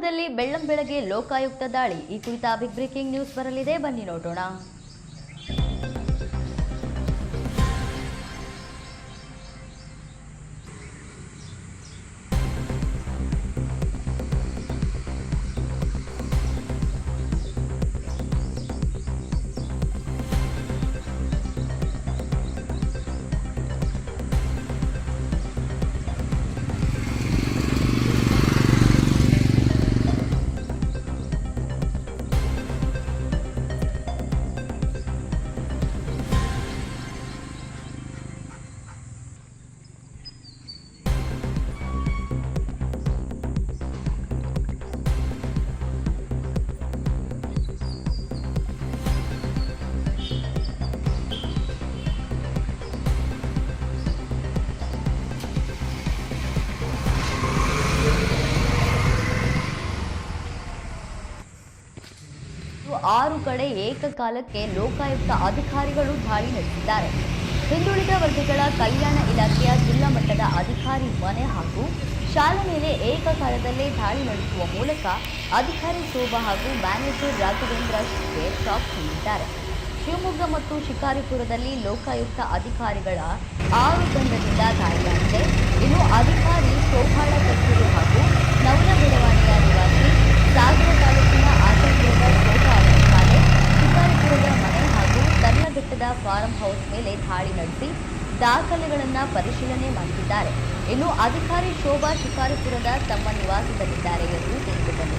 ಶಿವಮೊಗ್ಗದಲ್ಲಿ ಬೆಳ್ಳಂಬೆಳಗ್ಗೆ ಲೋಕಾಯುಕ್ತ ದಾಳಿ. ಈ ಕುರಿತ ಬಿಗ್ ಬ್ರೇಕಿಂಗ್ ನ್ಯೂಸ್ ಬರಲಿದೆ, ಬನ್ನಿ ನೋಡೋಣ. ಆರು ಕಡೆ ಏಕಕಾಲಕ್ಕೆ ಲೋಕಾಯುಕ್ತ ಅಧಿಕಾರಿಗಳು ದಾಳಿ ನಡೆಸಿದ್ದಾರೆ. ಹಿಂದುಳಿದ ವರ್ಗಗಳ ಕಲ್ಯಾಣ ಇಲಾಖೆಯ ಜಿಲ್ಲಾ ಮಟ್ಟದ ಅಧಿಕಾರಿ ಮನೆ ಹಾಗೂ ಶಾಲೆ ಮೇಲೆ ಏಕಕಾಲದಲ್ಲೇ ದಾಳಿ ನಡೆಸುವ ಮೂಲಕ ಅಧಿಕಾರಿ ಶೋಭಾ ಹಾಗೂ ಮ್ಯಾನೇಜರ್ ರಾಘವೇಂದ್ರ ಶಾಕ್ ನೀಡಿದ್ದಾರೆ. ಶಿವಮೊಗ್ಗ ಮತ್ತು ಶಿಕಾರಿಪುರದಲ್ಲಿ ಲೋಕಾಯುಕ್ತ ಅಧಿಕಾರಿಗಳ 6 ತಂಡದಿಂದ ದಾಳಿಯಾಗಿದೆ. ಇನ್ನು ಅಧಿಕಾರಿ ಶೋಭಾಳ ಕಚೇರಿ ಹಾಗೂ ನವಲಬೆಳವಾಡಿಯ ನಿವಾಸಿ, ಸಾಗರ ತಾಲೂಕಿನ ಆತಂಕದ ಶೋಭಾ ಅವರ ಶಾಲೆ, ಶಿಕಾರಿಪುರದ ಮನೆ ಹಾಗೂ ತರ್ಲಘಟ್ಟದ ಫಾರ್ಮ್ ಹೌಸ್ ಮೇಲೆ ದಾಳಿ ನಡೆಸಿ ದಾಖಲೆಗಳನ್ನು ಪರಿಶೀಲನೆ ಮಾಡುತ್ತಿದ್ದಾರೆ. ಇನ್ನು ಅಧಿಕಾರಿ ಶೋಭಾ ಶಿಕಾರಿಪುರದ ತಮ್ಮ ನಿವಾಸದಲ್ಲಿದ್ದಾರೆ ಎಂದು ತಿಳಿದುಬಂದಿದೆ.